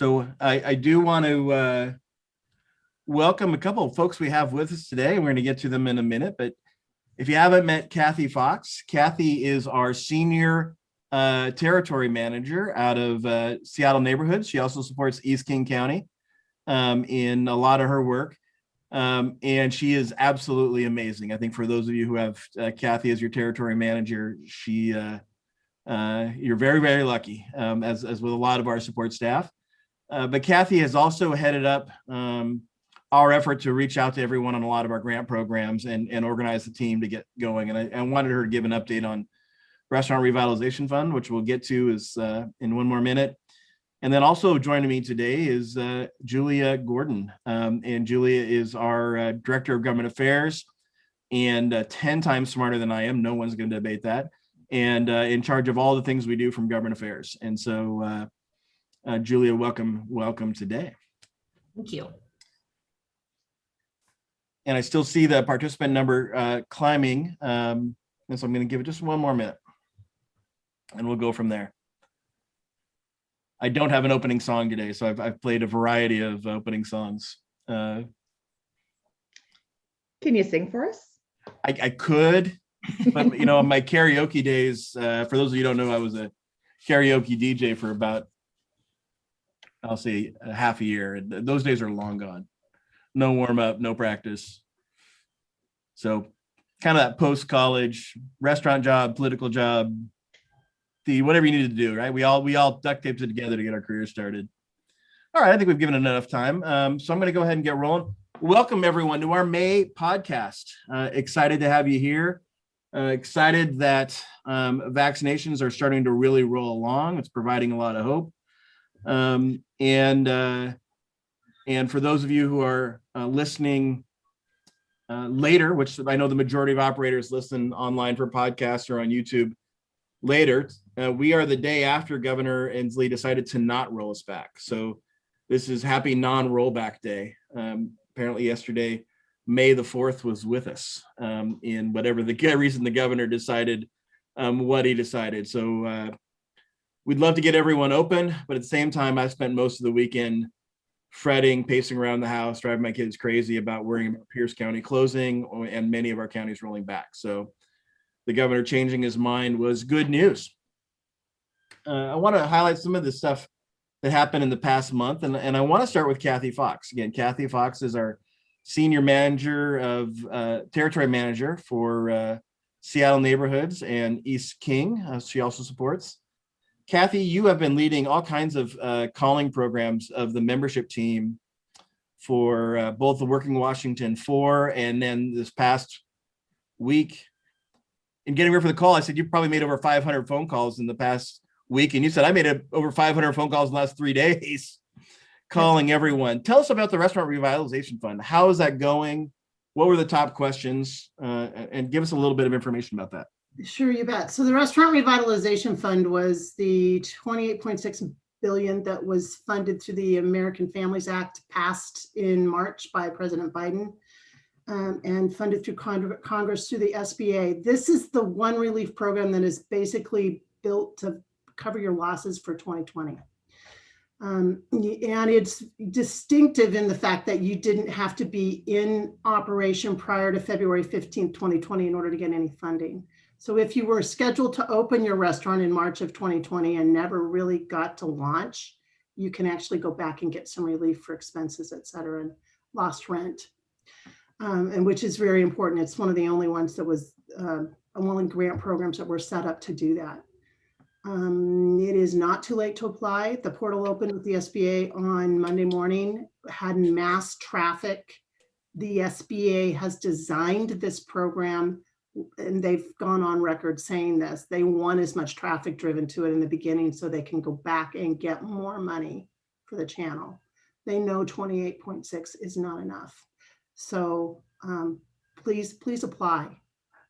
So I do want to welcome a couple of folks we have with us today. We're going to get to them in a minute, but if you haven't met Kathy Fox, Kathy is our senior territory manager out of Seattle neighborhoods. She also supports East King County in a lot of her work. And she is absolutely amazing. I think for those of you who have Kathy as your territory manager, you're very, very lucky, as with a lot of our support staff. But Kathy has also headed up our effort to reach out to everyone on a lot of our grant programs and organize the team to get going. And I wanted her to give an update on Restaurant Revitalization Fund, which we'll get to in one more minute. And then also joining me today is Julia Gordon. And Julia is our Director of Government Affairs and 10 times smarter than I am. No one's going to debate that. And in charge of all the things we do from government affairs. And so Julia, welcome today. Thank you. And I still see the participant number climbing. And so I'm going to give it just one more minute and we'll go from there. I don't have an opening song today, so I've played a variety of opening songs. Can you sing for us? I could, but you know, my karaoke days, for those of you who don't know, I was a karaoke DJ for about, I'll say, a half a year. And those days are long gone. No warm up, no practice. So kind of that post-college restaurant job, political job, whatever you need to do, right? We all duct taped it together to get our career started. All right, I think we've given enough time. So I'm going to go ahead and get rolling. Welcome everyone to our May podcast. Excited to have you here. Excited that vaccinations are starting to really roll along. It's providing a lot of hope. And for those of you who are listening later, which I know the majority of operators listen online for podcasts or on YouTube later, we are the day after Governor Inslee decided to not roll us back. So this is happy non-rollback day. Apparently yesterday, May the 4th was with us in whatever the reason the governor decided what he decided. So we'd love to get everyone open, but at the same time, I spent most of the weekend fretting, pacing around the house, driving my kids crazy about worrying about Pierce County closing and many of our counties rolling back. So the governor changing his mind was good news. I want to highlight some of the stuff that happened in the past month, and I want to start with Kathy Fox. Again, Kathy Fox is our senior manager of territory manager for Seattle neighborhoods and East King. She also supports. Kathy, you have been leading all kinds of calling programs of the membership team for both the Working Washington 4 and then this past week. In getting ready for the call, I said, you probably made over 500 phone calls in the past week. And you said, I made over 500 phone calls in the last 3 days, calling everyone. Tell us about the Restaurant Revitalization Fund. How is that going? What were the top questions? And give us a little bit of information about that. Sure, you bet. So the Restaurant Revitalization Fund was the $28.6 billion that was funded through the American Families Act, passed in March by President Biden. And funded through Congress through the SBA. This is the one relief program that is basically built to cover your losses for 2020. And it's distinctive in the fact that you didn't have to be in operation prior to February 15th, 2020 in order to get any funding. So if you were scheduled to open your restaurant in March of 2020 and never really got to launch, you can actually go back and get some relief for expenses, et cetera, and lost rent. And which is very important. It's one of the only ones that was only grant programs that were set up to do that. It is not too late to apply. The portal opened with the SBA on Monday morning, had mass traffic. The SBA has designed this program, and they've gone on record saying this. They want as much traffic driven to it in the beginning so they can go back and get more money for the channel. They know 28.6 is not enough. So please apply,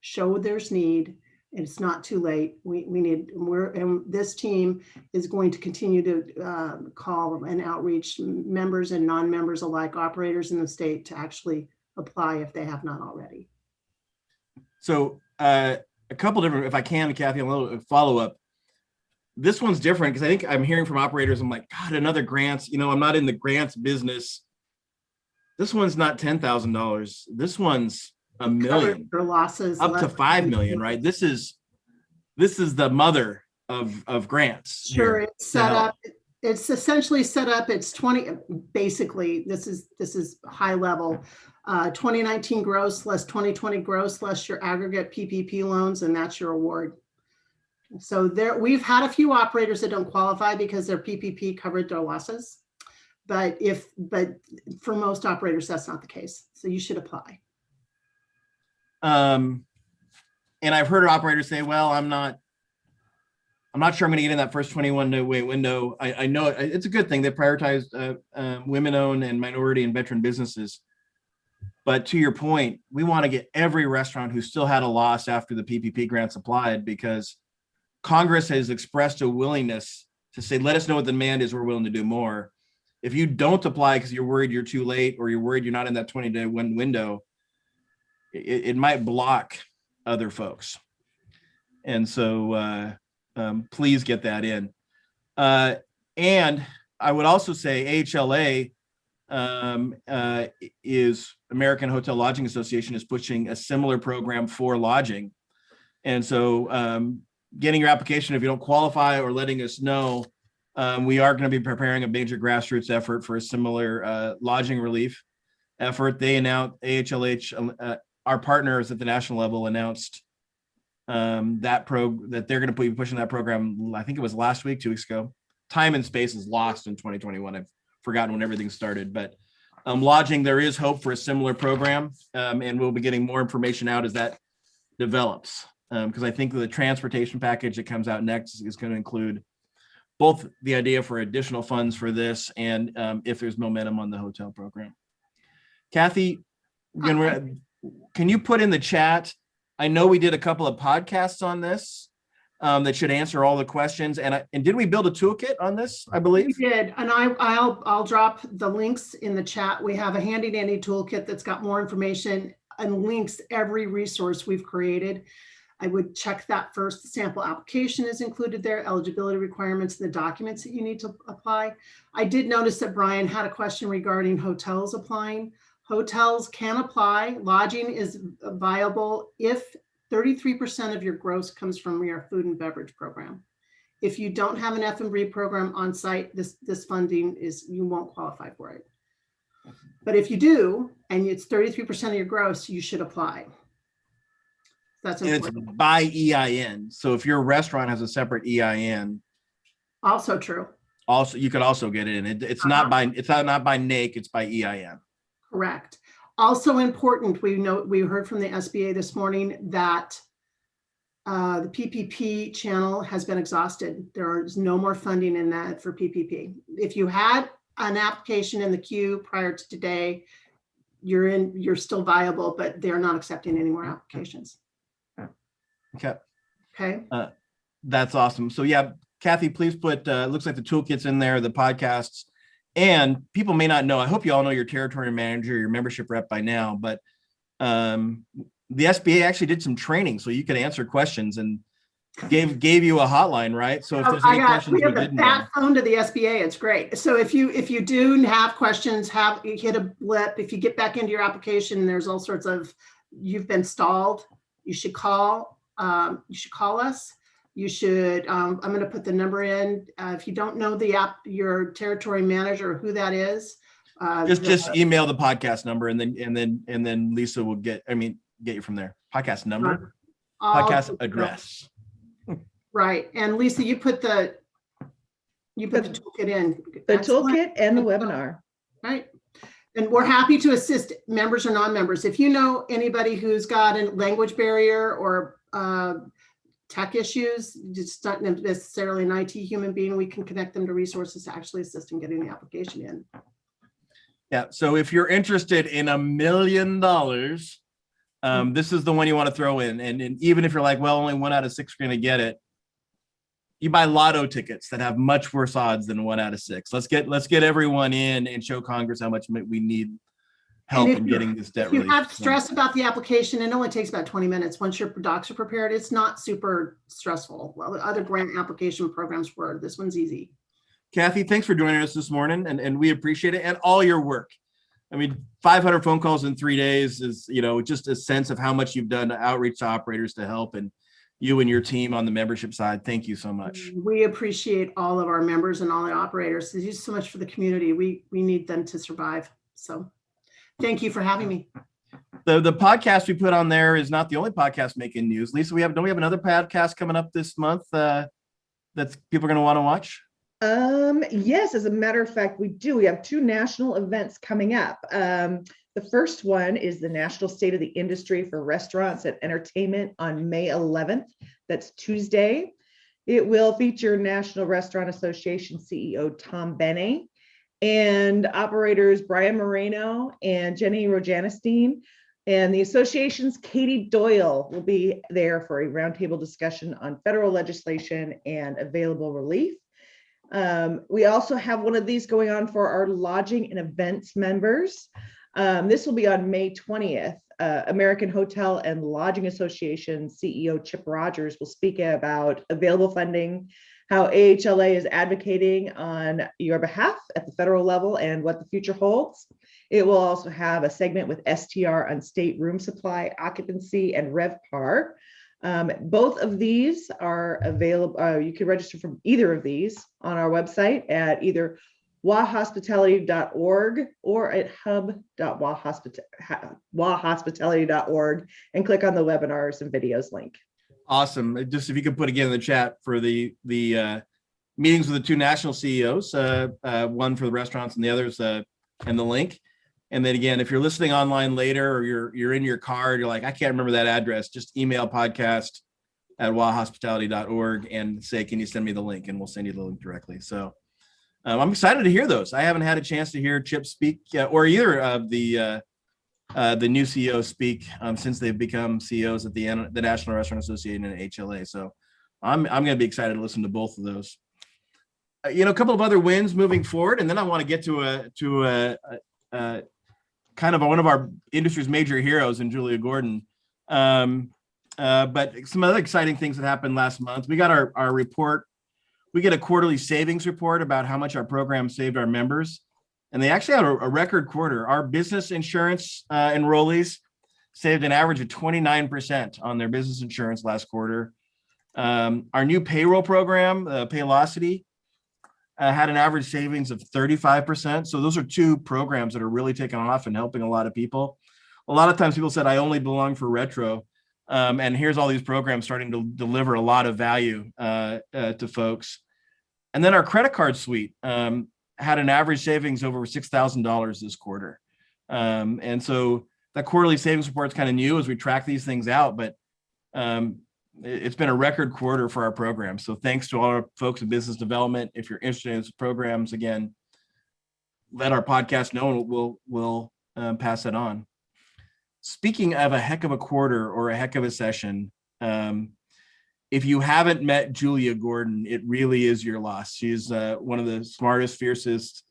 show there's need. It's not too late. And this team is going to continue to call and outreach members and non-members alike, operators in the state, to actually apply if they have not already. So a couple different, if I can, Kathy, a little follow up. this one's different because I think I'm hearing from operators, I'm like, God, another grants, I'm not in the grants business. This one's not $10,000. This one's $1 million, For losses. up to 5 million, right? This is the mother of grants. Sure, here it's to set help. up. It's essentially set up. It's 20. Basically, this is high level. 2019 gross less 2020 gross less your aggregate PPP loans, and that's your award. So we've had a few operators that don't qualify because their PPP covered their losses, but for most operators that's not the case. So you should apply. And I've heard operators say, well, I'm not sure I'm going to get in that first 21-day window. I know it's a good thing. They prioritize women-owned and minority and veteran businesses. But to your point, we want to get every restaurant who still had a loss after the PPP grants applied, because Congress has expressed a willingness to say, let us know what the demand is. We're willing to do more. If you don't apply because you're worried you're too late, or you're worried you're not in that 20-day window, it might block other folks. And so please get that in. And I would also say AHLA is American Hotel Lodging Association is pushing a similar program for lodging. And so getting your application, if you don't qualify, or letting us know, we are going to be preparing a major grassroots effort for a similar lodging relief effort. They announced, AHLH, our partners at the national level, announced that they're going to be pushing that program. I think it was last week, 2 weeks ago. Time and space is lost in 2021. I've forgotten when everything started, but lodging, there is hope for a similar program, and we'll be getting more information out as that develops, because I think the transportation package that comes out next is going to include both the idea for additional funds for this and if there's momentum on the hotel program. Kathy, can you put in the chat? I know we did a couple of podcasts on this that should answer all the questions. And did we build a toolkit on this? I believe we did. And I'll drop the links in the chat. We have a handy dandy toolkit that's got more information and links every resource we've created. I would check that first. The sample application is included there, eligibility requirements, and the documents that you need to apply. I did notice that Brian had a question regarding hotels applying. Hotels can apply. Lodging is viable if 33% of your gross comes from your food and beverage program. If you don't have an F&B program on site, this funding you won't qualify for it. But if you do, and it's 33% of your gross, you should apply. That's important. And it's by EIN. So if your restaurant has a separate EIN, also true. Also, you could also get it in. It's not by NAIC, it's by EIN. Correct. Also important, we heard from the SBA this morning that the PPP channel has been exhausted. There is no more funding in that for PPP. If you had an application in the queue prior to today, you're still viable, but they're not accepting any more applications. Okay. Okay. That's awesome. So yeah, Kathy, please put, looks like the toolkit's in there, the podcasts. And people may not know, I hope you all know your territory manager, your membership rep by now, but the SBA actually did some training so you could answer questions and gave you a hotline, right? So if there's any questions we have that phone to the SBA, it's great. So if you do have questions, hit a blip. If you get back into your application, there's all sorts of, you've been stalled, you should call us. You should, I'm going to put the number in. If you don't know your territory manager, who that is, just email the podcast number, and then Lisa will get you from there. Podcast number, podcast address. Right. And Lisa, you put the toolkit in. The toolkit and the webinar. Right. And we're happy to assist members or non-members. If you know anybody who's got a language barrier or tech issues, just not necessarily an IT human being, we can connect them to resources to actually assist in getting the application in. Yeah. So if you're interested in $1 million, this is the one you want to throw in. And even if you're like, well, only 1 out of 6 are going to get it, you buy lotto tickets that have much worse odds than 1 out of 6. Let's get everyone in and show Congress how much we need help And if in you- getting this debt If you relief. have So, stress about the application, it only takes about 20 minutes. Once your docs are prepared, it's not super stressful. Well, the other grant application programs were. This one's easy. Kathy, thanks for joining us this morning, and we appreciate it, and all your work. I mean, 500 phone calls in 3 days is, just a sense of how much you've done to outreach to operators to help, and you and your team on the membership side. Thank you so much. We appreciate all of our members and all the operators. They do so much for the community. We need them to survive. So thank you for having me. The podcast we put on there is not the only podcast making news. Lisa, don't we have another podcast coming up this month that people are going to want to watch? Yes, as a matter of fact, we do. We have 2 national events coming up. The first one is the National State of the Industry for Restaurants and Entertainment on May 11th. That's Tuesday. It will feature National Restaurant Association CEO Tom Benney and operators Brian Moreno and Jenny Rojanestein. And the association's Katie Doyle will be there for a roundtable discussion on federal legislation and available relief. We also have one of these going on for our lodging and events members. This will be on May 20th. American Hotel and Lodging Association CEO Chip Rogers will speak about available funding, how AHLA is advocating on your behalf at the federal level, and what the future holds. It will also have a segment with STR on state room supply, occupancy, and RevPAR. Both of these are available. You can register for either of these on our website at either wahospitality.org or at hub.wahospitality.org and click on the webinars and videos link. Awesome. Just if you could put again in the chat for the meetings with the 2 national CEOs, one for the restaurants and the others, and the link. And then again, if you're listening online later or you're in your car, you're like, I can't remember that address, just email podcast@wahospitality.org and say, can you send me the link? And we'll send you the link directly. So I'm excited to hear those. I haven't had a chance to hear Chip speak or either of the new CEOs speak since they've become CEOs at the National Restaurant Association and HLA. So I'm going to be excited to listen to both of those. A couple of other wins moving forward, and then I want to get to a kind of one of our industry's major heroes in Julia Gordon. But some other exciting things that happened last month. We got our report. We get a quarterly savings report about how much our program saved our members. And they actually had a record quarter. Our business insurance enrollees saved an average of 29% on their business insurance last quarter. Our new payroll program, Paylocity, had an average savings of 35%. So those are 2 programs that are really taking off and helping a lot of people. A lot of times people said, I only belong for retro. And here's all these programs starting to deliver a lot of value to folks. And then our credit card suite had an average savings over $6,000 this quarter. And so that quarterly savings report is kind of new as we track these things out, but it's been a record quarter for our program. So thanks to all our folks in business development. If you're interested in these programs, again, let our podcast know and we'll pass it on. Speaking of a heck of a quarter or a heck of a session, if you haven't met Julia Gordon, it really is your loss. She's one of the smartest, fiercest,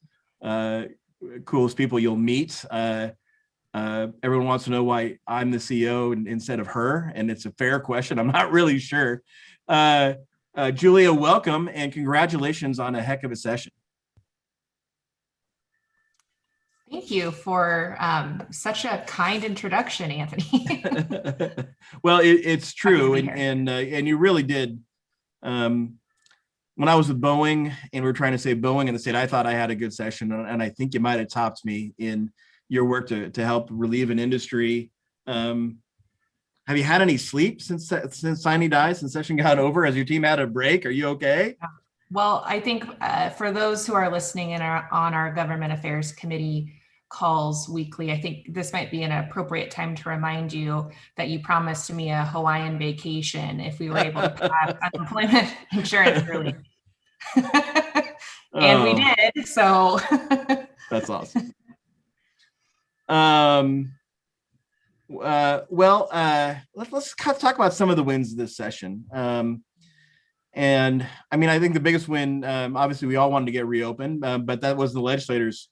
coolest people you'll meet. Everyone wants to know why I'm the CEO instead of her, and it's a fair question. I'm not really sure. Julia, welcome and congratulations on a heck of a session. Thank you for such a kind introduction, Anthony. Well, it's true, Happy to be and you really did. When I was with Boeing and we were trying to save Boeing in the state, I thought I had a good session, and I think you might have topped me in your work to help relieve an industry. Have you had any sleep since Siney died, since session got over? Has your team had a break? Are you okay? Well, I think for those who are listening on our Government Affairs Committee calls weekly, I think this might be an appropriate time to remind you that you promised me a Hawaiian vacation if we were able to pass unemployment insurance relief. And we did, so. That's awesome. Let's talk about some of the wins this session. And I mean, I think the biggest win, obviously we all wanted to get reopened, but that was the legislators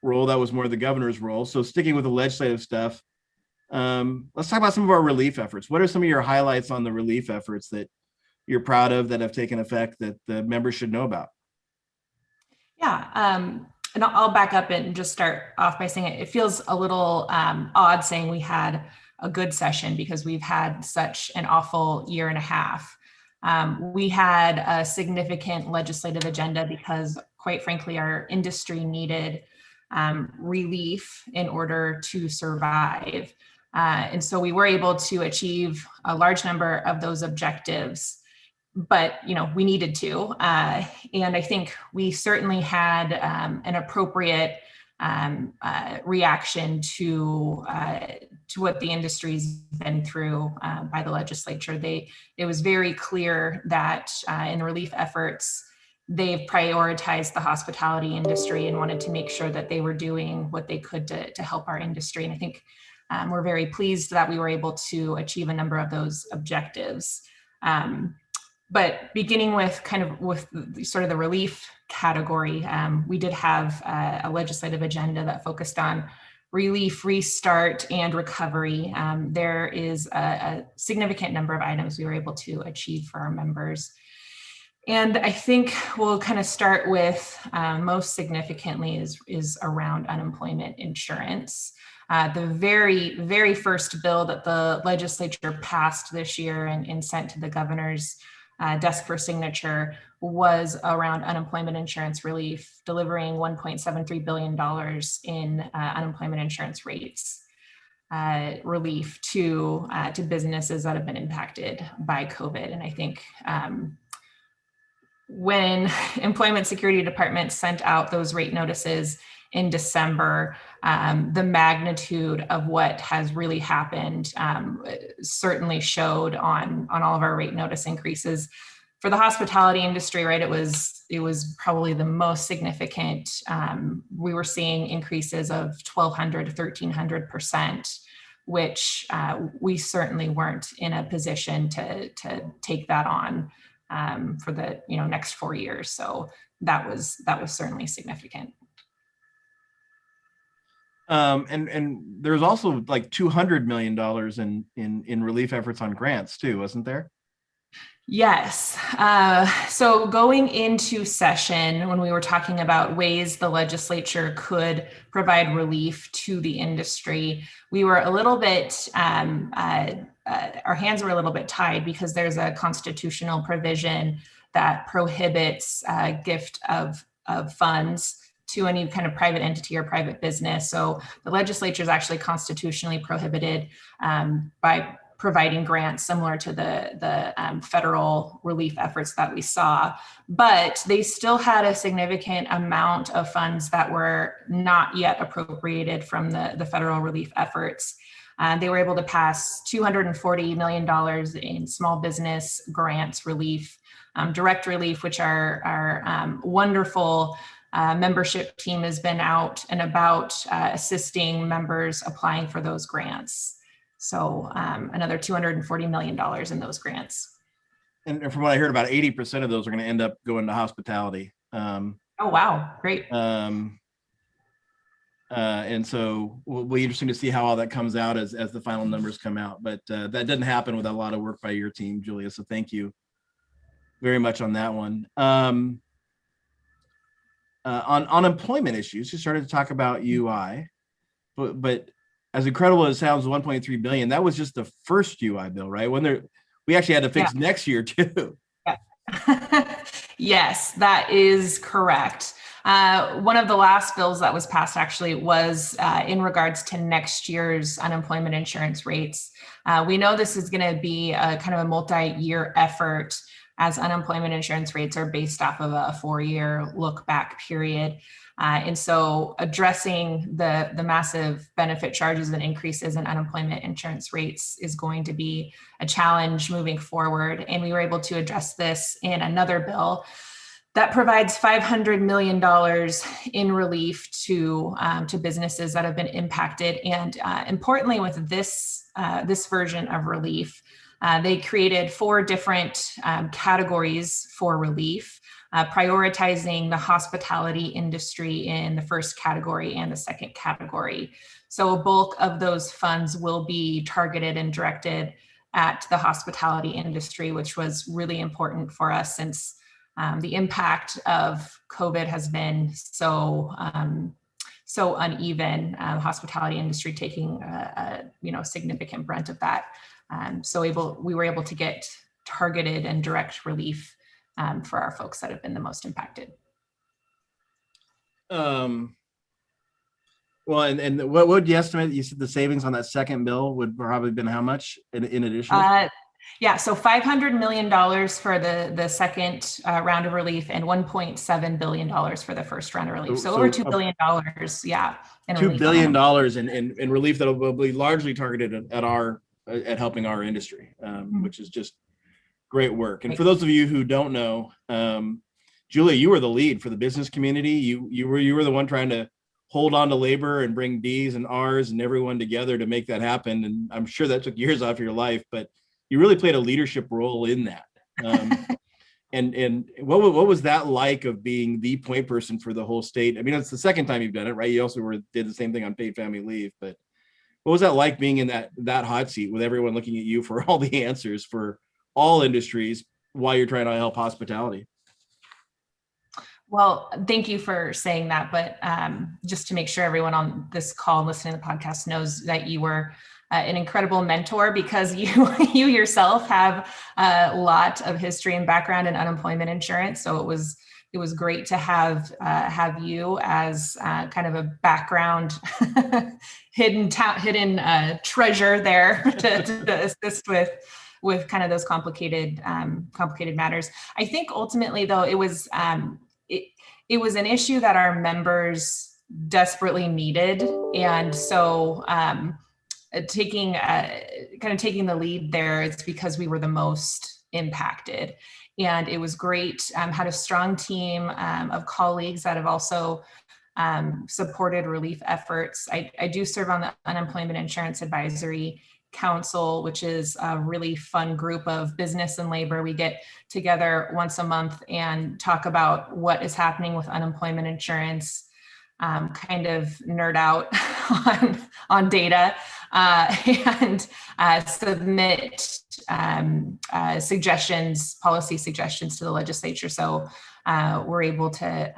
role. That was more the governor's role. So sticking with the legislative stuff, let's talk about some of our relief efforts. What are some of your highlights on the relief efforts that you're proud of that have taken effect that the members should know about? Yeah, and I'll back up and just start off by saying it feels a little odd saying we had a good session because we've had such an awful year and a half. We had a significant legislative agenda because, quite frankly, our industry needed relief in order to survive. And so we were able to achieve a large number of those objectives, but we needed to. And I think we certainly had an appropriate reaction to what the industry's been through by the legislature. It was very clear that in the relief efforts, they've prioritized the hospitality industry and wanted to make sure that they were doing what they could to help our industry. And I think we're very pleased that we were able to achieve a number of those objectives. But beginning with sort of the relief category, we did have a legislative agenda that focused on relief, restart, and recovery. There is a significant number of items we were able to achieve for our members. And I think we'll kind of start with most significantly is around unemployment insurance. The very, very first bill that the legislature passed this year and sent to the governor's desk for signature was around unemployment insurance relief, delivering $1.73 billion in unemployment insurance rates relief to businesses that have been impacted by COVID. And I think when Employment Security Department sent out those rate notices in December, the magnitude of what has really happened certainly showed on all of our rate notice increases. For the hospitality industry, right, it was probably the most significant. We were seeing increases of 1,200 to 1,300%, which we certainly weren't in a position to take that on for the next 4 years. So that was certainly significant. And there's also like $200 million in relief efforts on grants too, wasn't there? Yes. So going into session, when we were talking about ways the legislature could provide relief to the industry, we were a little bit, our hands were a little bit tied because there's a constitutional provision that prohibits gift of funds to any kind of private entity or private business. So the legislature is actually constitutionally prohibited by providing grants similar to the federal relief efforts that we saw, but they still had a significant amount of funds that were not yet appropriated from the federal relief efforts. They were able to pass $240 million in small business grants relief, direct relief, which our wonderful membership team has been out and about assisting members applying for those grants. So another $240 million in those grants. And from what I heard, about 80% of those are going to end up going to hospitality. Oh, wow. Great. And so will be interesting to see how all that comes out as the final numbers come out. But that didn't happen without a lot of work by your team, Julia. So thank you very much on that one. On unemployment issues, you started to talk about UI, but as incredible as it sounds, 1.3 billion, that was just the first UI bill, right? We actually had to fix next year too. Yeah. Yes, that is correct. One of the last bills that was passed actually was in regards to next year's unemployment insurance rates. We know this is going to be a kind of a multi-year effort as unemployment insurance rates are based off of a 4-year look back period. And so addressing the massive benefit charges and increases in unemployment insurance rates is going to be a challenge moving forward. And we were able to address this in another bill that provides $500 million in relief to businesses that have been impacted. And importantly, with this version of relief, they created 4 different categories for relief. prioritizing the hospitality industry in the first category and the second category. So a bulk of those funds will be targeted and directed at the hospitality industry, which was really important for us since the impact of COVID has been so uneven. Hospitality industry taking a significant brunt of that. We were able to get targeted and direct relief for our folks that have been the most impacted. Well, and what would you estimate? You said the savings on that second bill would probably been how much in addition? Yeah, so $500 million for the second round of relief and $1.7 billion for the first round of relief. So over $2 billion, yeah. $2 billion in relief that will be largely targeted at helping our industry, which is just great work. And for those of you who don't know, Julia, you were the lead for the business community. You were the one trying to hold on to labor and bring D's and R's and everyone together to make that happen. And I'm sure that took years off your life, but you really played a leadership role in that. And what was that like of being the point person for the whole state? I mean, it's the second time you've done it, right? You also did the same thing on paid family leave, but what was that like being in that hot seat with everyone looking at you for all the answers for all industries while you're trying to help hospitality? Well, thank you for saying that. But just to make sure everyone on this call listening to the podcast knows that you were an incredible mentor, because you yourself have a lot of history and background in unemployment insurance. So it was great to have you as kind of a background hidden treasure there to assist with kind of those complicated matters. I think ultimately, though, it was an issue that our members desperately needed, and so taking the lead there, it's because we were the most impacted. And it was great. Had a strong team of colleagues that have also supported relief efforts. I do serve on the Unemployment Insurance Advisory Council, which is a really fun group of business and labor. We get together once a month and talk about what is happening with unemployment insurance, kind of nerd out on data, and submit policy suggestions to the legislature. So we're able to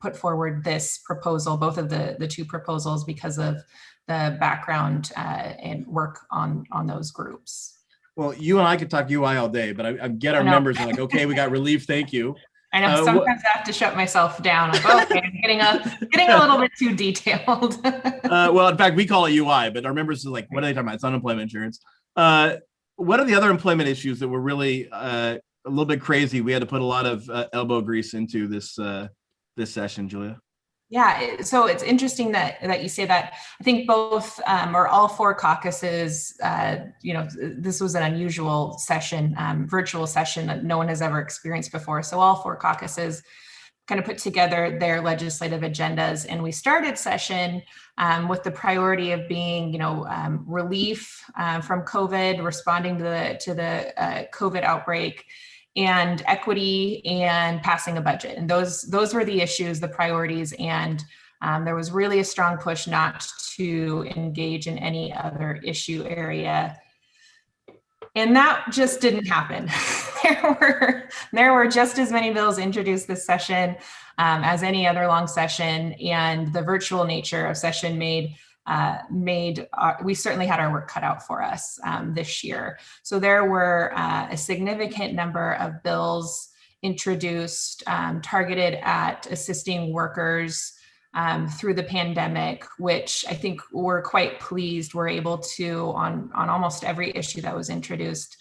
put forward this proposal, both of the two proposals, because of the background and work on those groups. Well, you and I could talk UI all day, but I get our members are like, okay, we got relief, thank you. I know sometimes I have to shut myself down. Like, okay, I'm getting a little bit too detailed. Well, in fact, we call it UI, but our members are like, what are they talking about? It's unemployment insurance. What are the other employment issues that were really a little bit crazy? We had to put a lot of elbow grease into this session, Julia. Yeah, so it's interesting that you say that. I think both or all four caucuses, this was an unusual session, virtual session that no one has ever experienced before. So all four caucuses kind of put together their legislative agendas, and we started session with the priority of being, relief from COVID, responding to the COVID outbreak, and equity, and passing a budget. And those were the issues, the priorities. And there was really a strong push not to engage in any other issue area. And that just didn't happen. There were just as many bills introduced this session as any other long session. And the virtual nature of session we certainly had our work cut out for us this year. So there were a significant number of bills introduced targeted at assisting workers through the pandemic, which I think we're quite pleased we're able to, on almost every issue that was introduced,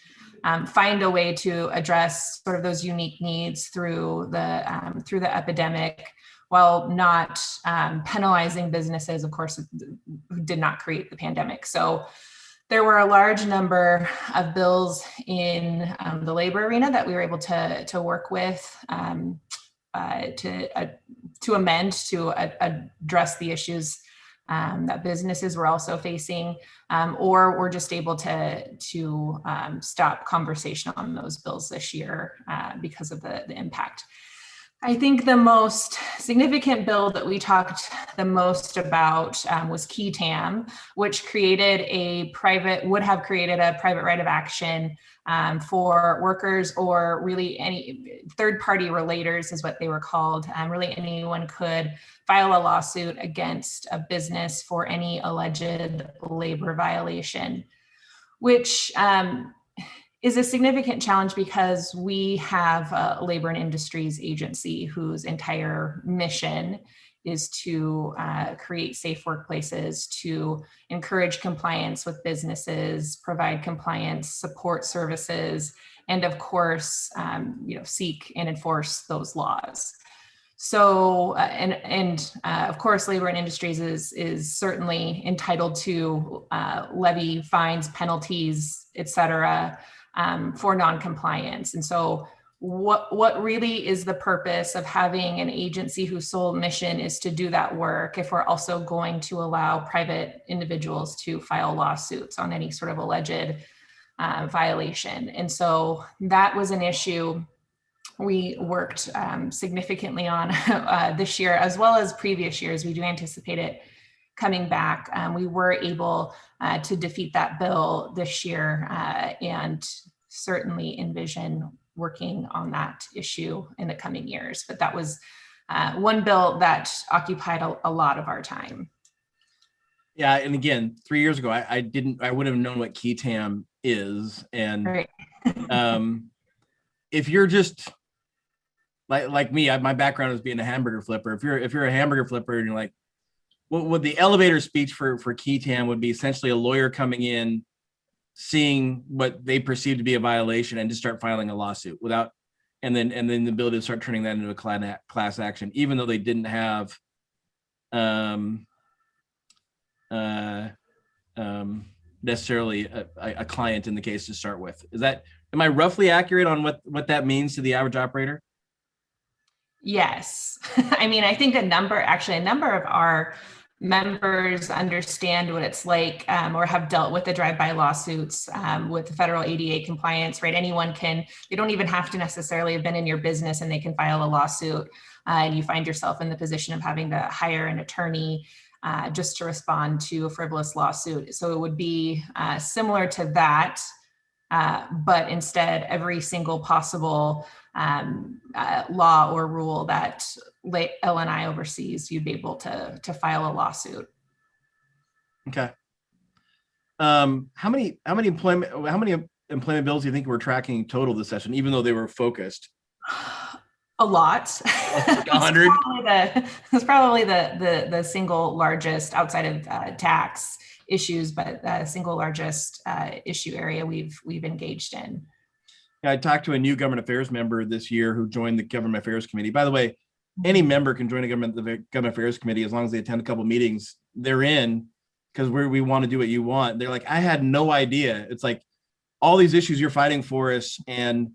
find a way to address sort of those unique needs through the epidemic, while not penalizing businesses, of course, who did not create the pandemic. So there were a large number of bills in the labor arena that we were able to work with to amend, to address the issues that businesses were also facing, or were just able to stop conversation on those bills this year because of the impact. I think the most significant bill that we talked the most about was key TAM, which would have created a private right of action for workers, or really any third-party relators is what they were called. Really anyone could file a lawsuit against a business for any alleged labor violation, which is a significant challenge because we have a labor and industries agency whose entire mission is to create safe workplaces, to encourage compliance with businesses, provide compliance support services, and of course, seek and enforce those laws. So, of course, labor and industries is certainly entitled to levy fines, penalties, et cetera, for noncompliance. And so what really is the purpose of having an agency whose sole mission is to do that work if we're also going to allow private individuals to file lawsuits on any sort of alleged violation? And so that was an issue we worked significantly on this year, as well as previous years. We do anticipate it coming back. We were able to defeat that bill this year, and certainly envision working on that issue in the coming years. But that was one bill that occupied a lot of our time. Yeah, and again, 3 years ago, I wouldn't have known what key TAM is, and Right. If you're just like me, my background is being a hamburger flipper. If you're a hamburger flipper and you're like, what the elevator speech for key TAM would be essentially a lawyer coming in, seeing what they perceive to be a violation, and just start filing a lawsuit and then the ability to start turning that into a class action, even though they didn't have necessarily a client in the case to start with. Am I roughly accurate on what that means to the average operator? Yes. I mean, I think a number of our members understand what it's like, or have dealt with the drive-by lawsuits with the federal ADA compliance, right? They don't even have to necessarily have been in your business, and they can file a lawsuit, and you find yourself in the position of having to hire an attorney just to respond to a frivolous lawsuit. So it would be similar to that, but instead every single possible law or rule that LNI oversees, you'd be able to file a lawsuit. Okay. How many employment bills do you think we're tracking total this session, even though they were focused? A lot. Like 100. It's probably the single largest, outside of tax issues, but the single largest issue area we've engaged in. I talked to a new government affairs member this year who joined the government affairs committee. By the way, any member can join the government affairs committee as long as they attend a couple meetings. They're in because we want to do what you want. They're like, I had no idea. It's like all these issues you're fighting for us, and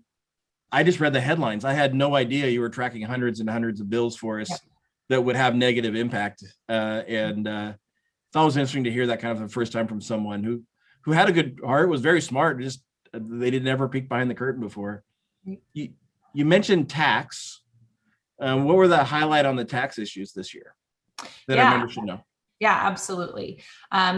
I just read the headlines. I had no idea you were tracking hundreds and hundreds of bills for us that would have negative impact. It's always interesting to hear that kind of the first time from someone who had a good heart, was very smart, just they didn't ever peek behind the curtain before. You mentioned tax. What were the highlight on the tax issues this year that our members should know? Yeah, absolutely.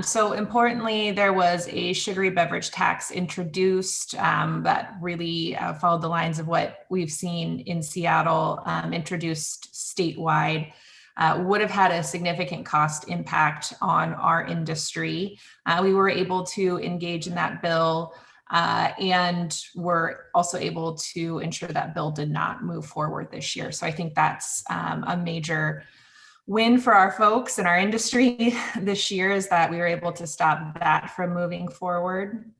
So importantly, there was a sugary beverage tax introduced that really followed the lines of what we've seen in Seattle, introduced statewide. Would have had a significant cost impact on our industry. We were able to engage in that bill, and were also able to ensure that bill did not move forward this year. So I think that's a major win for our folks in our industry this year, is that we were able to stop that from moving forward.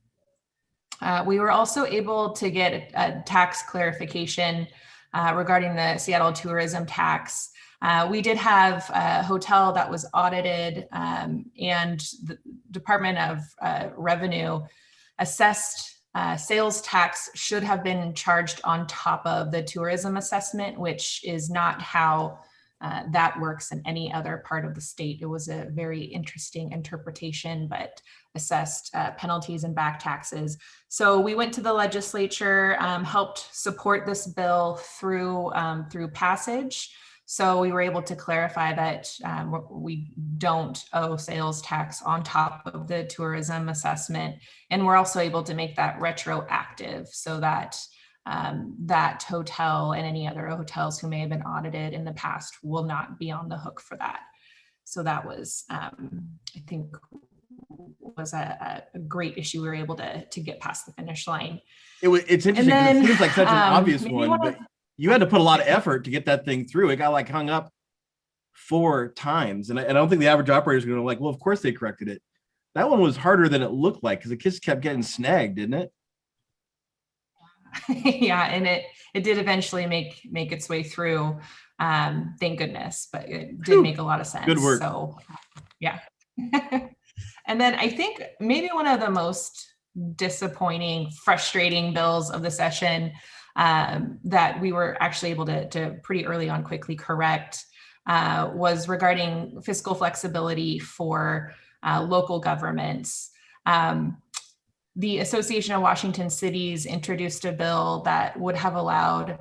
We were also able to get a tax clarification regarding the Seattle tourism tax. We did have a hotel that was audited, and the Department of Revenue assessed sales tax should have been charged on top of the tourism assessment, which is not how that works in any other part of the state. It was a very interesting interpretation, but assessed penalties and back taxes. So we went to the legislature, helped support this bill through passage. So we were able to clarify that we don't owe sales tax on top of the tourism assessment. And we're also able to make that retroactive so that that hotel and any other hotels who may have been audited in the past will not be on the hook for that. So that was, I think, was a great issue. We were able to get past the finish line. It's interesting. Then, it seems like such an obvious one, but you had to put a lot of effort to get that thing through. It got like hung up 4 times. And I don't think the average operator is going to like, well, of course they corrected it. That one was harder than it looked like because the kids kept getting snagged, didn't it? Yeah, and it did eventually make its way through. Thank goodness, but it did make a lot of sense. Good work. So yeah. And then I think maybe one of the most disappointing, frustrating bills of the session that we were actually able to pretty early on quickly correct was regarding fiscal flexibility for local governments. The Association of Washington Cities introduced a bill that would have allowed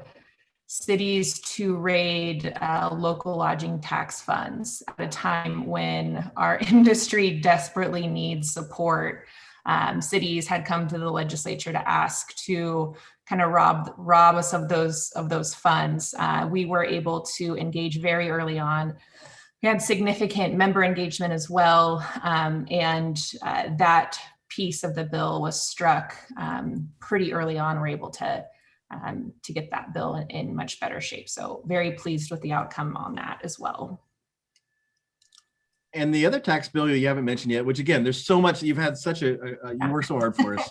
cities to raid local lodging tax funds at a time when our industry desperately needs support. Cities had come to the legislature to ask to kind of rob us of those funds. We were able to engage very early on. We had significant member engagement as well, and that piece of the bill was struck pretty early on. We're able to get that bill in much better shape. So very pleased with the outcome on that as well. And the other tax bill you haven't mentioned yet, which again, there's so much, you've had such you worked so hard for us,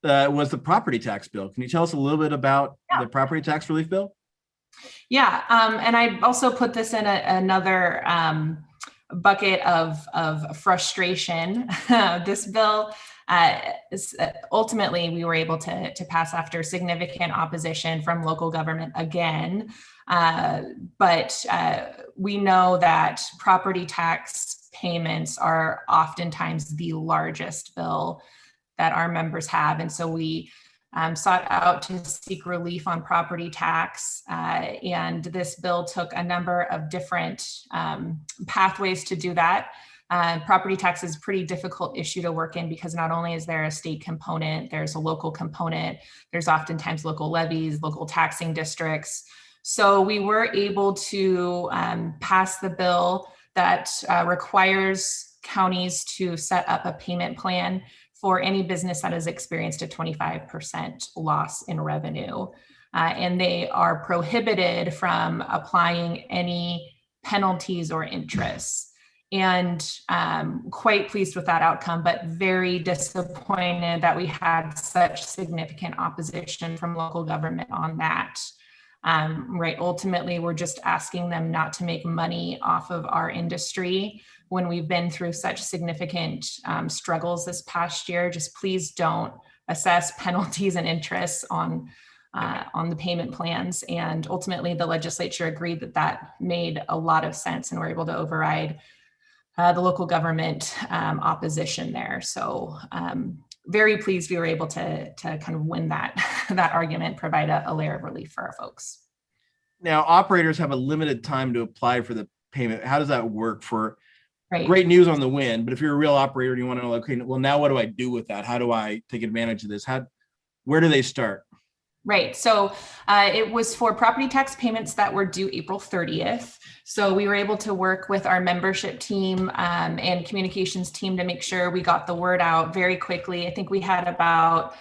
was the property tax bill. Can you tell us a little bit about the property tax relief bill? Yeah, and I also put this in another bucket of frustration. This bill, ultimately, we were able to pass after significant opposition from local government again. But we know that property tax payments are oftentimes the largest bill that our members have. And so we sought out to seek relief on property tax. And this bill took a number of different pathways to do that. Property tax is a pretty difficult issue to work in because not only is there a state component, there's a local component, there's oftentimes local levies, local taxing districts. So we were able to pass the bill that requires counties to set up a payment plan for any business that has experienced a 25% loss in revenue. And they are prohibited from applying any penalties or interests. And quite pleased with that outcome, but very disappointed that we had such significant opposition from local government on that. Right, ultimately, we're just asking them not to make money off of our industry when we've been through such significant struggles this past year. Just please don't assess penalties and interests on the payment plans. And ultimately, the legislature agreed that made a lot of sense, and we're able to override the local government opposition there. So very pleased we were able to kind of win that argument, provide a layer of relief for our folks. Now, operators have a limited time to apply for the payment. How does that work? For right. Great news on the win, but if you're a real operator and you want to know, okay, well, now what do I do with that? How do I take advantage of this? Where do they start? Right. So it was for property tax payments that were due April 30th. So we were able to work with our membership team and communications team to make sure we got the word out very quickly. I think we had about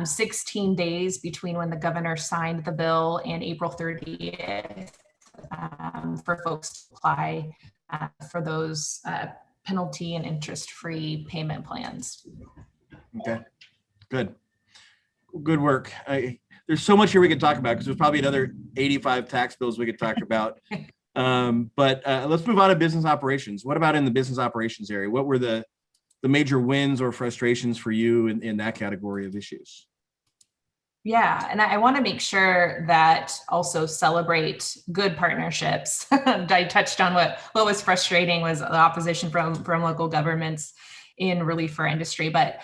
16 days between when the governor signed the bill and April 30th for folks to apply for those penalty and interest-free payment plans. Okay, good work. There's so much here we could talk about because there's probably another 85 tax bills we could talk about. But let's move on to business operations. What about in the business operations area? What were the major wins or frustrations for you in that category of issues? Yeah, and I want to make sure that also celebrate good partnerships. I touched on what was frustrating was the opposition from local governments in relief for industry, but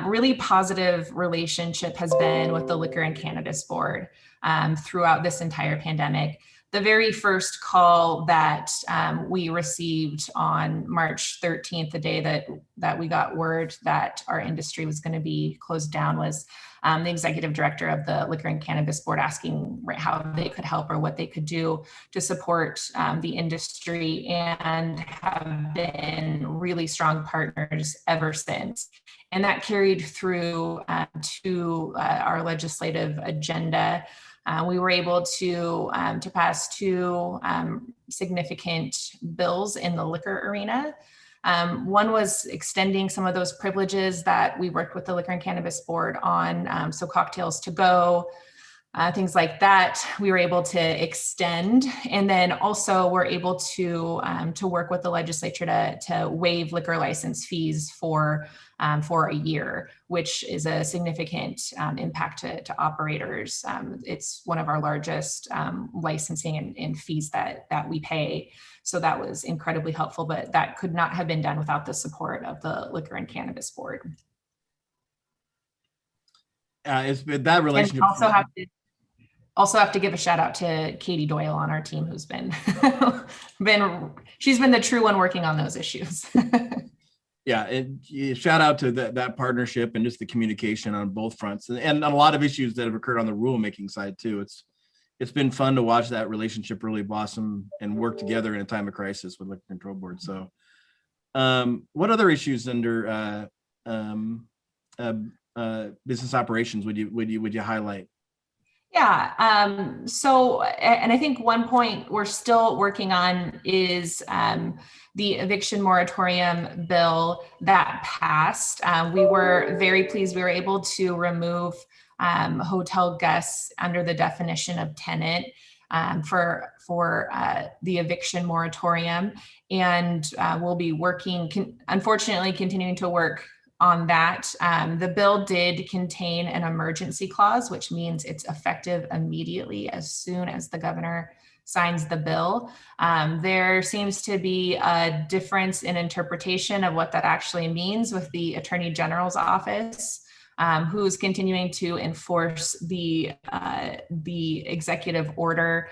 really positive relationship has been with the Liquor and Cannabis Board throughout this entire pandemic. The very first call that we received on March 13th, the day that we got word that our industry was going to be closed down, was the executive director of the Liquor and Cannabis Board asking how they could help or what they could do to support the industry, and have been really strong partners ever since. And that carried through to our legislative agenda. We were able to pass two significant bills in the liquor arena. One was extending some of those privileges that we worked with the Liquor and Cannabis Board on, so cocktails to go, things like that, we were able to extend. And then also we're able to work with the legislature to waive liquor license fees for a year, which is a significant impact to operators. It's one of our largest licensing and fees that we pay. So that was incredibly helpful, but that could not have been done without the support of the Liquor and Cannabis Board. It's been that relationship. And also have to give a shout out to Katie Doyle on our team, who's been she's been the true one working on those issues. Yeah, and shout out to that partnership and just the communication on both fronts, and a lot of issues that have occurred on the rulemaking side too. It's been fun to watch that relationship really blossom and work together in a time of crisis with Liquor Control Board. So, what other issues under business operations would you highlight? Yeah. So, and I think one point we're still working on is the eviction moratorium bill that passed. We were very pleased we were able to remove hotel guests under the definition of tenant for the eviction moratorium. And we'll be working, unfortunately, continuing to work on that. The bill did contain an emergency clause, which means it's effective immediately as soon as the governor signs the bill. There seems to be a difference in interpretation of what that actually means with the Attorney General's office, who's continuing to enforce the executive order,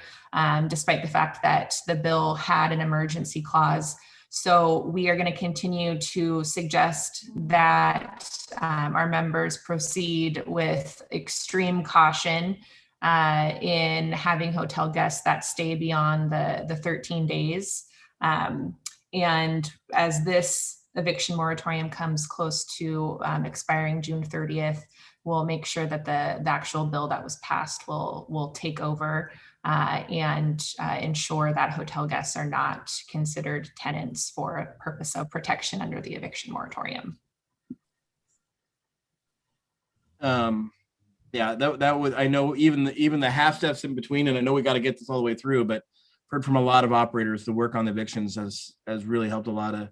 despite the fact that the bill had an emergency clause. So we are going to continue to suggest that our members proceed with extreme caution in having hotel guests that stay beyond the 13 days. And as this eviction moratorium comes close to expiring June 30th, we'll make sure that the actual bill that was passed will take over and ensure that hotel guests are not considered tenants for a purpose of protection under the eviction moratorium. Yeah, that was, I know even the half steps in between, and I know we got to get this all the way through, but heard from a lot of operators, the work on the evictions has really helped a lot of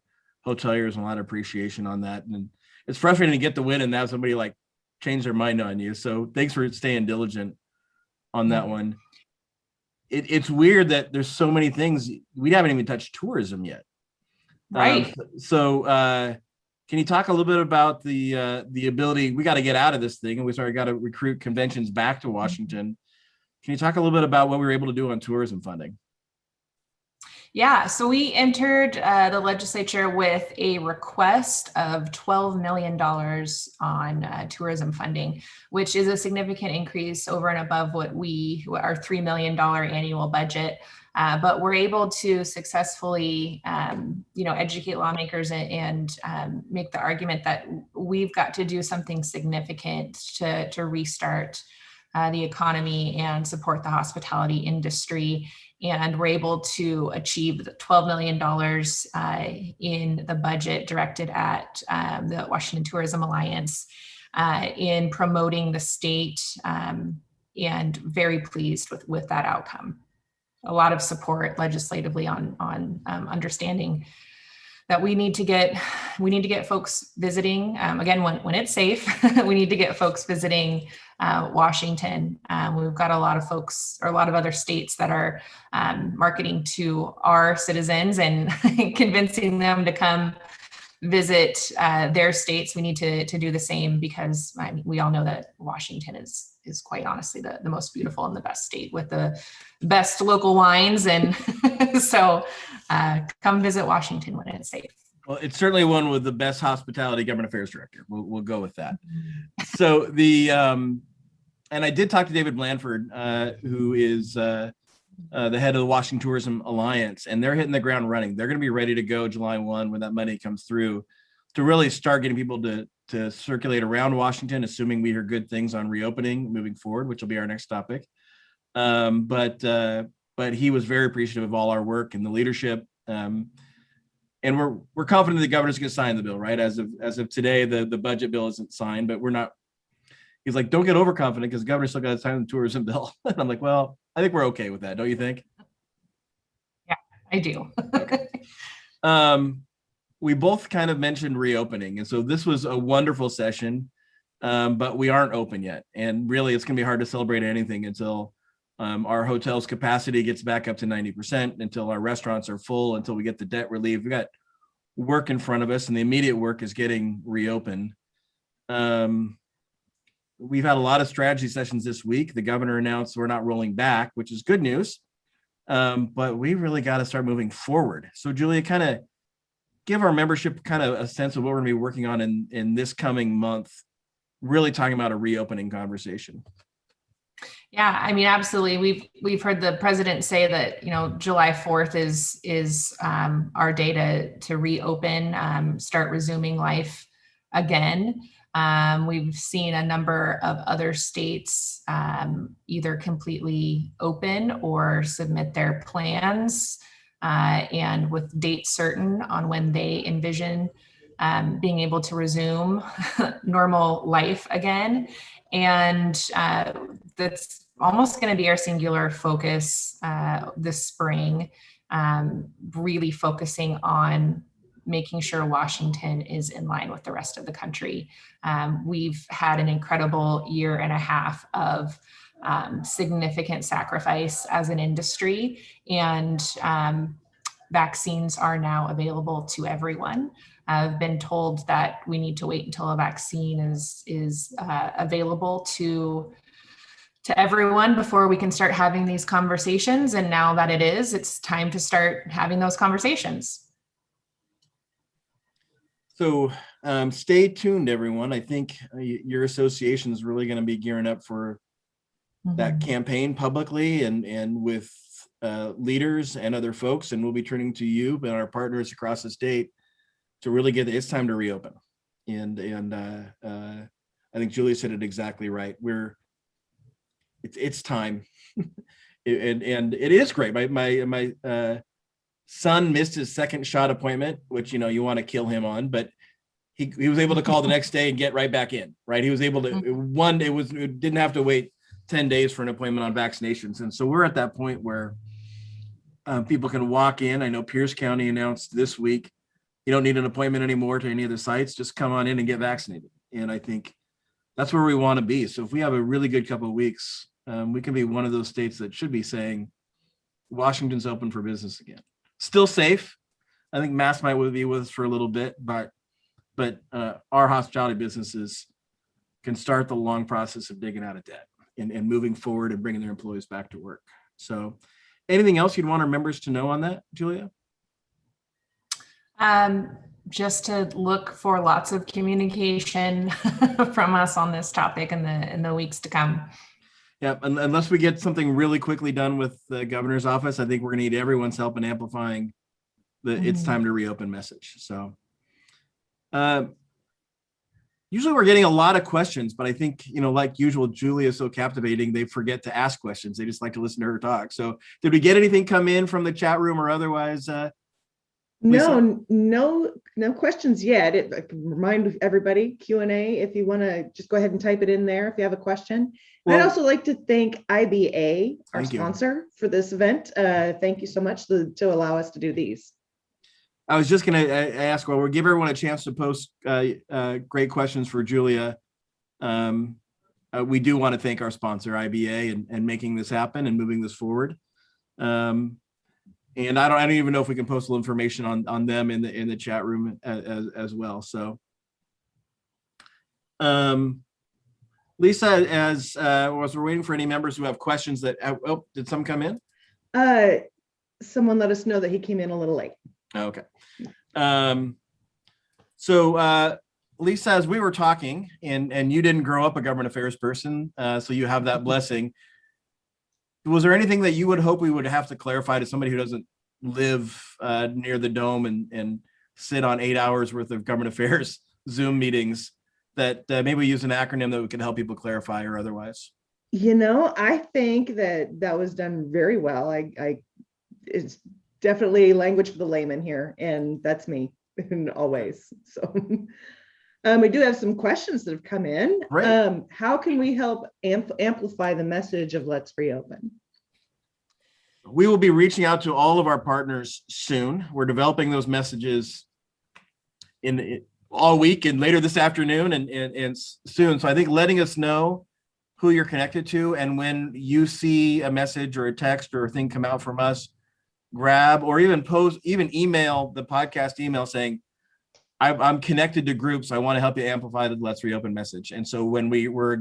hoteliers and a lot of appreciation on that. And it's frustrating to get the win and have somebody like change their mind on you. So thanks for staying diligent on that one. It's weird that there's so many things. We haven't even touched tourism yet. Right. So can you talk a little bit about the ability, we got to get out of this thing and we got to recruit conventions back to Washington. Can you talk a little bit about what we were able to do on tourism funding? Yeah, so we entered the legislature with a request of $12 million on tourism funding, which is a significant increase over and above what our $3 million annual budget. But we're able to successfully, educate lawmakers and make the argument that we've got to do something significant to restart the economy and support the hospitality industry. And we're able to achieve $12 million in the budget directed at the Washington Tourism Alliance in promoting the state, and very pleased with that outcome. A lot of support legislatively on understanding that we need to get folks visiting again when it's safe. We need to get folks visiting Washington. We've got a lot of folks or a lot of other states that are marketing to our citizens and convincing them to come visit their states. We need to do the same because we all know that Washington is quite honestly the most beautiful and the best state with the best local wines. And so come visit Washington when it's safe. Well, it's certainly one with the best hospitality government affairs director. We'll go with that. So and I did talk to David Blanford, who is the head of the Washington Tourism Alliance, and they're hitting the ground running. They're going to be ready to go July 1 when that money comes through to really start getting people to circulate around Washington, assuming we hear good things on reopening moving forward, which will be our next topic. But he was very appreciative of all our work and the leadership. And we're confident the governor's going to sign the bill, right? As of today, the budget bill isn't signed, but we're not. He's like, don't get overconfident because the governor's still got to sign the tourism bill. And I'm like, well, I think we're okay with that. Don't you think? Yeah, I do. Okay. We both kind of mentioned reopening. And so this was a wonderful session, but we aren't open yet. And really, it's going to be hard to celebrate anything until our hotel's capacity gets back up to 90%, until our restaurants are full, until we get the debt relief. We got work in front of us, and the immediate work is getting reopened. We've had a lot of strategy sessions this week. The governor announced we're not rolling back, which is good news. But we really got to start moving forward. So Julia, kind of give our membership kind of a sense of what we're going to be working on in this coming month, really talking about a reopening conversation. Yeah, I mean, absolutely. We've heard the president say that, July 4th is our day to reopen, start resuming life again. We've seen a number of other states either completely open or submit their plans and with dates certain on when they envision being able to resume normal life again. And that's almost going to be our singular focus this spring, really focusing on making sure Washington is in line with the rest of the country. We've had an incredible year and a half of significant sacrifice as an industry, and vaccines are now available to everyone. I've been told that we need to wait until a vaccine is available to everyone before we can start having these conversations. And now that it is, it's time to start having those conversations. So stay tuned, everyone. I think your association is really going to be gearing up for that campaign publicly and with leaders and other folks. And we'll be turning to you and our partners across the state to really it's time to reopen. And I think Julia said it exactly right. It's time. and it is great. My son missed his second shot appointment, which, you want to kill him on, but he was able to call the next day and get right back in, right? He was able to, it didn't have to wait 10 days for an appointment on vaccinations. And so we're at that point where people can walk in. I know Pierce County announced this week, you don't need an appointment anymore to any of the sites, just come on in and get vaccinated. And I think that's where we want to be. So if we have a really good couple of weeks, we can be one of those states that should be saying Washington's open for business again. Still safe. I think masks might be with us for a little bit, but our hospitality businesses can start the long process of digging out of debt and moving forward and bringing their employees back to work. So anything else you'd want our members to know on that, Julia? Just to look for lots of communication from us on this topic in the weeks to come. Yeah, unless we get something really quickly done with the governor's office, I think we're going to need everyone's help in amplifying the it's time to reopen message. So usually we're getting a lot of questions, but I think, like usual, Julia is so captivating, they forget to ask questions. They just like to listen to her talk. So did we get anything come in from the chat room or otherwise? No questions yet. I can remind everybody, Q&A, if you want to just go ahead and type it in there if you have a question. Well, I'd also like to thank IBA, our sponsor for this event. Thank you so much to allow us to do these. I was just going to ask, well, we'll give everyone a chance to post great questions for Julia. We do want to thank our sponsor, IBA, and making this happen and moving this forward. And I don't even know if we can post a little information on them in the chat room as well. So, Lisa, as we're waiting for any members who have questions that, did some come in? Someone let us know that he came in a little late. Okay. So Lisa, as we were talking, and you didn't grow up a government affairs person, so you have that blessing. Was there anything that you would hope we would have to clarify to somebody who doesn't live near the dome and sit on 8 hours worth of government affairs Zoom meetings, that maybe we use an acronym that we can help people clarify or otherwise? I think that was done very well. It's definitely language for the layman here, and that's me in all ways. So we do have some questions that have come in. Right. How can we help amplify the message of Let's Reopen? We will be reaching out to all of our partners soon. We're developing those messages all week and later this afternoon and soon. So I think letting us know who you're connected to, and when you see a message or a text or a thing come out from us, grab or even email the podcast email saying, I'm connected to groups. I want to help you amplify the Let's Reopen message. And so when we're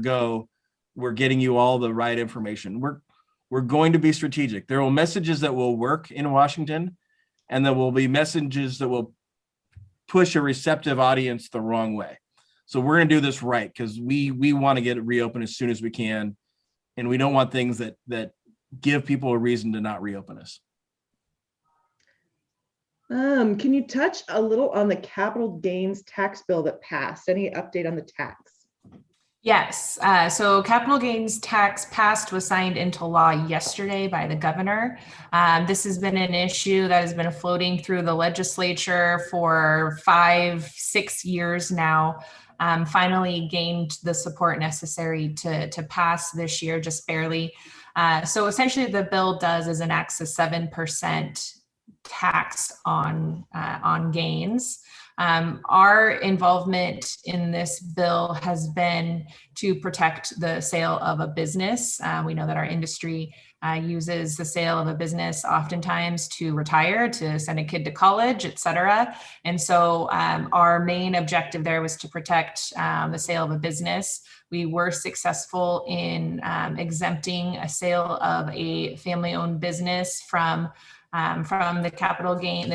getting you all the right information. We're going to be strategic. There will messages that will work in Washington, and there will be messages that will push a receptive audience the wrong way. So we're going to do this right, because we want to get it reopened as soon as we can. And we don't want things that give people a reason to not reopen us. Can you touch a little on the capital gains tax bill that passed? Any update on the tax? Yes. So capital gains tax passed, was signed into law yesterday by the governor. This has been an issue that has been floating through the legislature for 5-6 years now. Finally gained the support necessary to pass this year, just barely. So essentially the bill does enacts a 7% tax on gains. Our involvement in this bill has been to protect the sale of a business. We know that our industry uses the sale of a business oftentimes to retire, to send a kid to college, et cetera. And so our main objective there was to protect the sale of a business. We were successful in exempting a sale of a family-owned business from the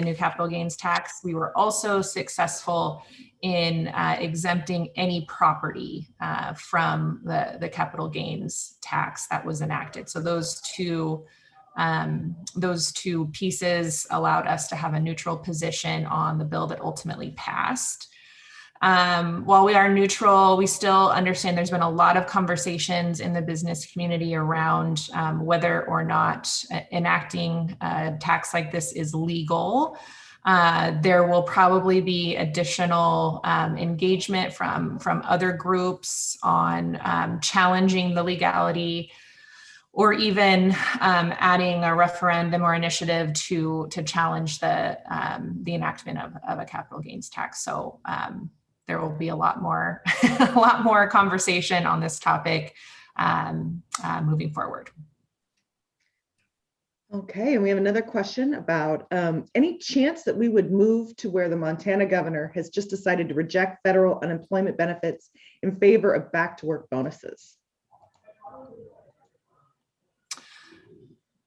new capital gains tax. We were also successful in exempting any property from the capital gains tax that was enacted. So those two pieces allowed us to have a neutral position on the bill that ultimately passed. While we are neutral, we still understand there's been a lot of conversations in the business community around whether or not enacting a tax like this is legal. There will probably be additional engagement from other groups on challenging the legality, or even adding a referendum or initiative to challenge the enactment of a capital gains tax. So there will be a lot more conversation on this topic moving forward. Okay, and we have another question about any chance that we would move to where the Montana governor has just decided to reject federal unemployment benefits in favor of back to work bonuses?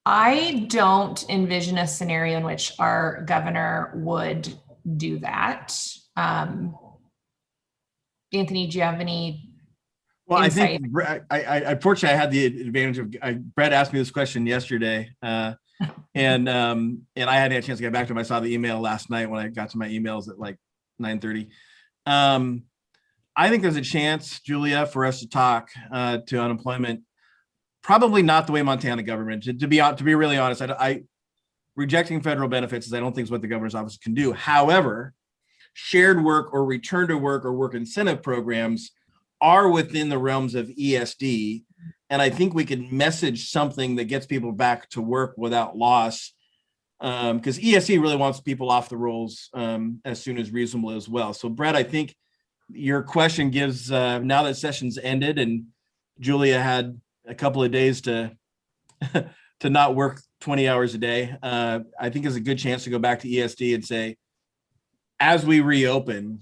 I don't envision a scenario in which our governor would do that. Anthony, do you have any? Well, insight? I unfortunately I had the advantage of Brett asked me this question yesterday, and I hadn't had a chance to get back to him. I saw the email last night when I got to my emails at like 9:30. I think there's a chance, Julia, for us to talk to unemployment. Probably not the way Montana government. To be really honest, I rejecting federal benefits is I don't think is what the governor's office can do. However, shared work or return to work or work incentive programs are within the realms of ESD. And I think we can message something that gets people back to work without loss because ESC really wants people off the rolls as soon as reasonable as well. So Brett, I think your question gives, now that session's ended and Julia had a couple of days to to not work 20 hours a day, I think is a good chance to go back to ESD and say, as we reopen,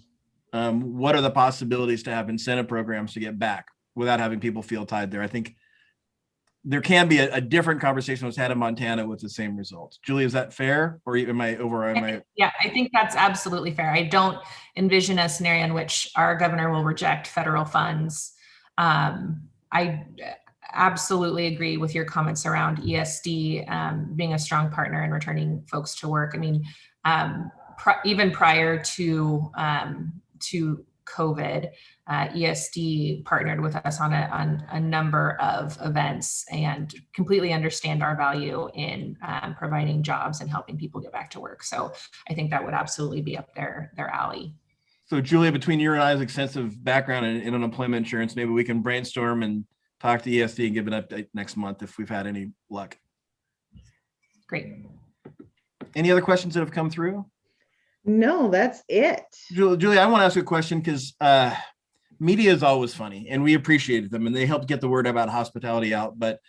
what are the possibilities to have incentive programs to get back without having people feel tied there? I think there can be a different conversation that was had in Montana with the same results. Julie, is that fair? Or am I over? Yeah, I think that's absolutely fair. I don't envision a scenario in which our governor will reject federal funds. I absolutely agree with your comments around ESD being a strong partner in returning folks to work. I mean, even prior to COVID, ESD partnered with us on a number of events and completely understand our value in providing jobs and helping people get back to work. So I think that would absolutely be up their alley. So Julia, between your and I's extensive background in unemployment insurance, maybe we can brainstorm and talk to ESD and give an update next month if we've had any luck. Great. Any other questions that have come through? No, that's it. Julia, I want to ask you a question because media is always funny and we appreciate them and they help get the word about hospitality out, but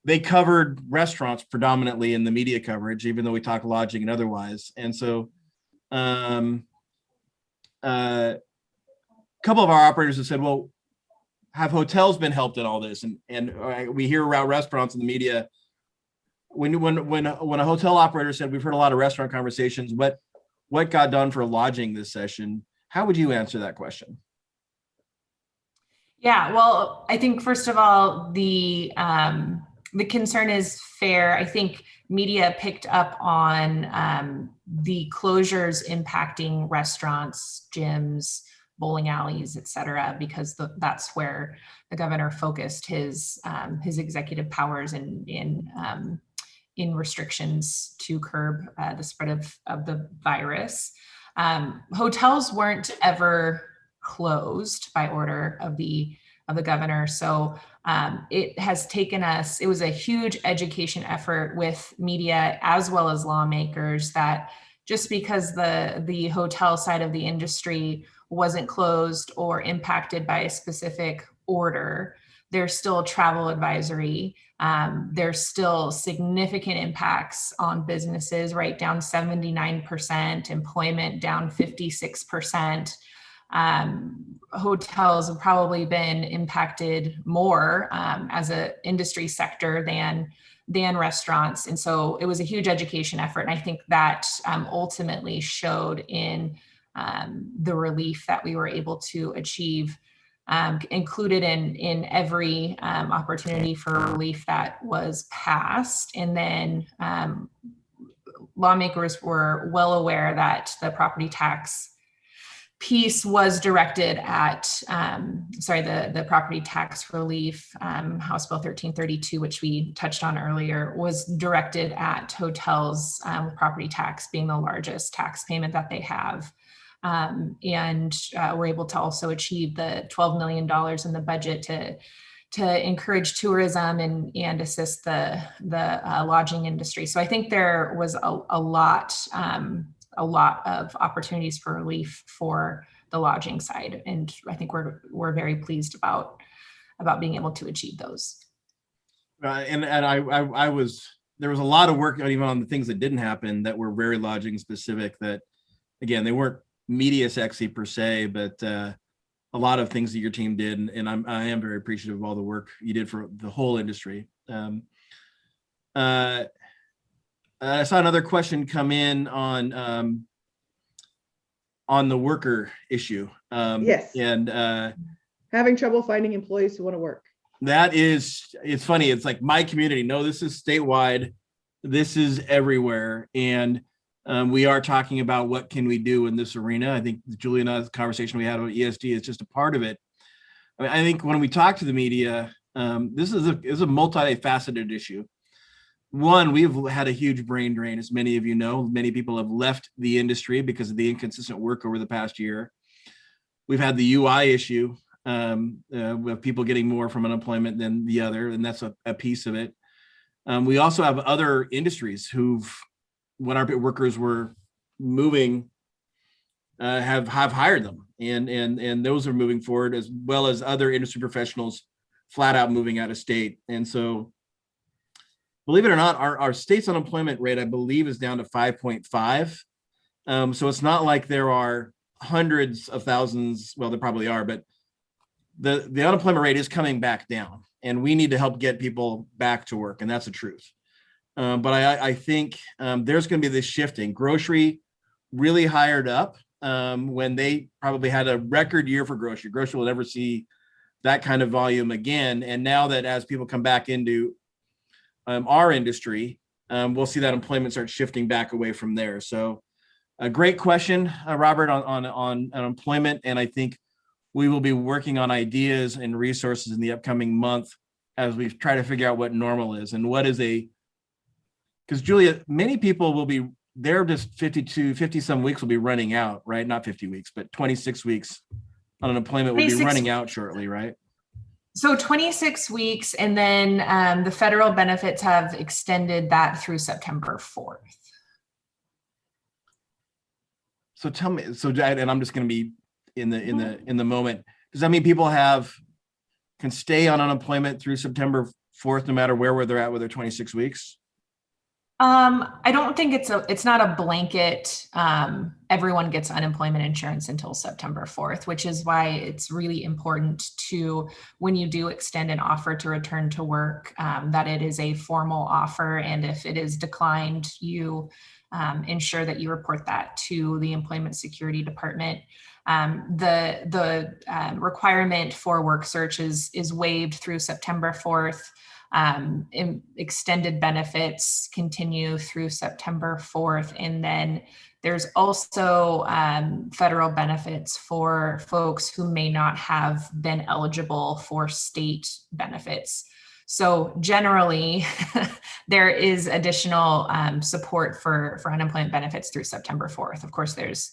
they covered restaurants predominantly in the media coverage, even though we talk lodging and otherwise. And so a couple of our operators have said, well, have hotels been helped in all this? And we hear about restaurants in the media. When a hotel operator said, we've heard a lot of restaurant conversations, what got done for lodging this session? How would you answer that question? Yeah, well, I think first of all, the concern is fair. I think media picked up on the closures impacting restaurants, gyms, bowling alleys, et cetera, because that's where the governor focused his executive powers in restrictions to curb the spread of the virus. Hotels weren't ever closed by order of the governor. So it has taken us, it was a huge education effort with media as well as lawmakers that just because the hotel side of the industry wasn't closed or impacted by a specific order, there's still travel advisory. There's still significant impacts on businesses, right? Down 79%, employment down 56%. Hotels have probably been impacted more as an industry sector than restaurants. And so it was a huge education effort. And I think that ultimately showed in the relief that we were able to achieve. Included in every opportunity for relief that was passed. And then lawmakers were well aware that the property tax piece was directed at, the property tax relief, House Bill 1332, which we touched on earlier, was directed at hotels, with property tax being the largest tax payment that they have. And we're able to also achieve the $12 million in the budget to encourage tourism and assist the lodging industry. So I think there was a lot of opportunities for relief for the lodging side, and I think we're very pleased about being able to achieve those. And I was, there was a lot of work even on the things that didn't happen that were very lodging specific. That again, they weren't media sexy per se, but a lot of things that your team did, and I am very appreciative of all the work you did for the whole industry. I saw another question come in on the worker issue. Yes. And having trouble finding employees who want to work. That is, it's funny. It's like my community. No, this is statewide. This is everywhere. And we are talking about what can we do in this arena. I think Julie and I's conversation we had about ESD is just a part of it. I mean, I think when we talk to the media, this is a multifaceted issue. One, we've had a huge brain drain, as many of you know. Many people have left the industry because of the inconsistent work over the past year. We've had the UI issue with people getting more from unemployment than the other, and that's a piece of it. We also have other industries when our workers were moving, have hired them, and those are moving forward, as well as other industry professionals flat out moving out of state. And so, believe it or not, our state's unemployment rate, I believe, is down to 5.5. So it's not like there are hundreds of thousands. Well, there probably are, but the unemployment rate is coming back down, and we need to help get people back to work, and that's the truth. But I think there's going to be this shifting. Grocery really hired up when they probably had a record year for grocery. Grocery will never see that kind of volume again. And now that as people come back into our industry, we'll see that employment start shifting back away from there. So a great question, Robert, on employment. And I think we will be working on ideas and resources in the upcoming month as we try to figure out what normal is and what is because Julia, many people will be there, just 50 some weeks will be running out, right? Not 50 weeks, but 26 weeks on unemployment will be running out shortly, right? So 26 weeks, and then the federal benefits have extended that through September 4th. So tell me, and I'm just going to be in the moment. Does that mean people can stay on unemployment through September 4th, no matter where they're at with their 26 weeks? I don't think it's not a blanket, everyone gets unemployment insurance until September 4th, which is why it's really important to, when you do extend an offer to return to work, that it is a formal offer. And if it is declined, you ensure that you report that to the Employment Security Department. The requirement for work search is waived through September 4th. Extended benefits continue through September 4th. And then there's also federal benefits for folks who may not have been eligible for state benefits. So generally, there is additional support for unemployment benefits through September 4th. Of course, there's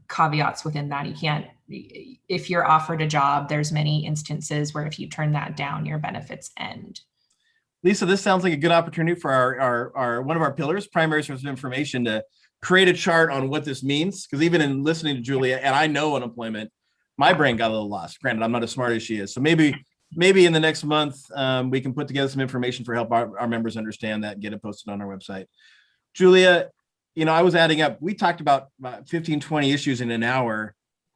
caveats within that. You can't, if you're offered a job, there's many instances where if you turn that down, your benefits end. Lisa, this sounds like a good opportunity for our one of our pillars, primary source of information, to create a chart on what this means. Because even in listening to Julia, and I know unemployment, my brain got a little lost. Granted, I'm not as smart as she is. So maybe in the next month, we can put together some information for help our members understand that and get it posted on our website. Julia, I was adding up. We talked about 15, 20 issues in an hour.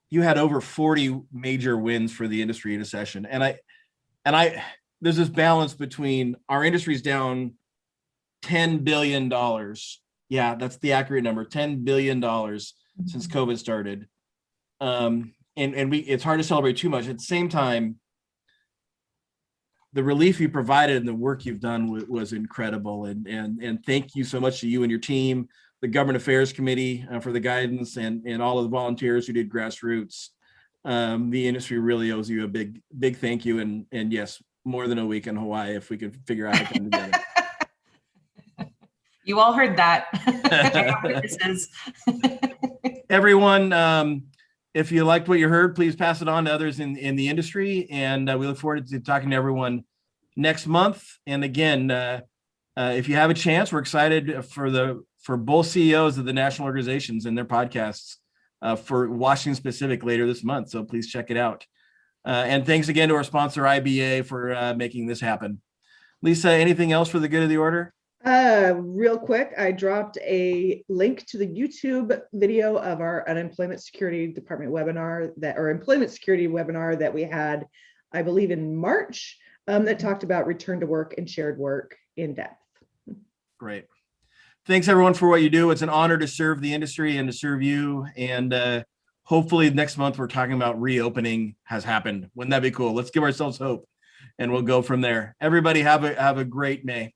You had over 40 major wins for the industry in a session. And I there's this balance between our industry's down $10 billion. Yeah, that's the accurate number, $10 billion since COVID started. And it's hard to celebrate too much. At the same time, the relief you provided and the work you've done was incredible. And thank you so much to you and your team, the Government Affairs Committee for the guidance, and all of the volunteers who did grassroots. The industry really owes you a big thank you. And yes, more than a week in Hawaii if we could figure out how to come together. You all heard that. Everyone, if you liked what you heard, please pass it on to others in the industry. And we look forward to talking to everyone next month. And again, if you have a chance, we're excited for both CEOs of the national organizations and their podcasts for Washington specific later this month. So please check it out. And thanks again to our sponsor, IBA, for making this happen. Lisa, anything else for the good of the order? Real quick, I dropped a link to the YouTube video of our Unemployment Security Department webinar Employment Security webinar that we had, I believe, in March, that talked about return to work and shared work in depth. Great. Thanks everyone for what you do. It's an honor to serve the industry and to serve you. And hopefully next month we're talking about reopening has happened. Wouldn't that be cool? Let's give ourselves hope and we'll go from there. Everybody have a great May.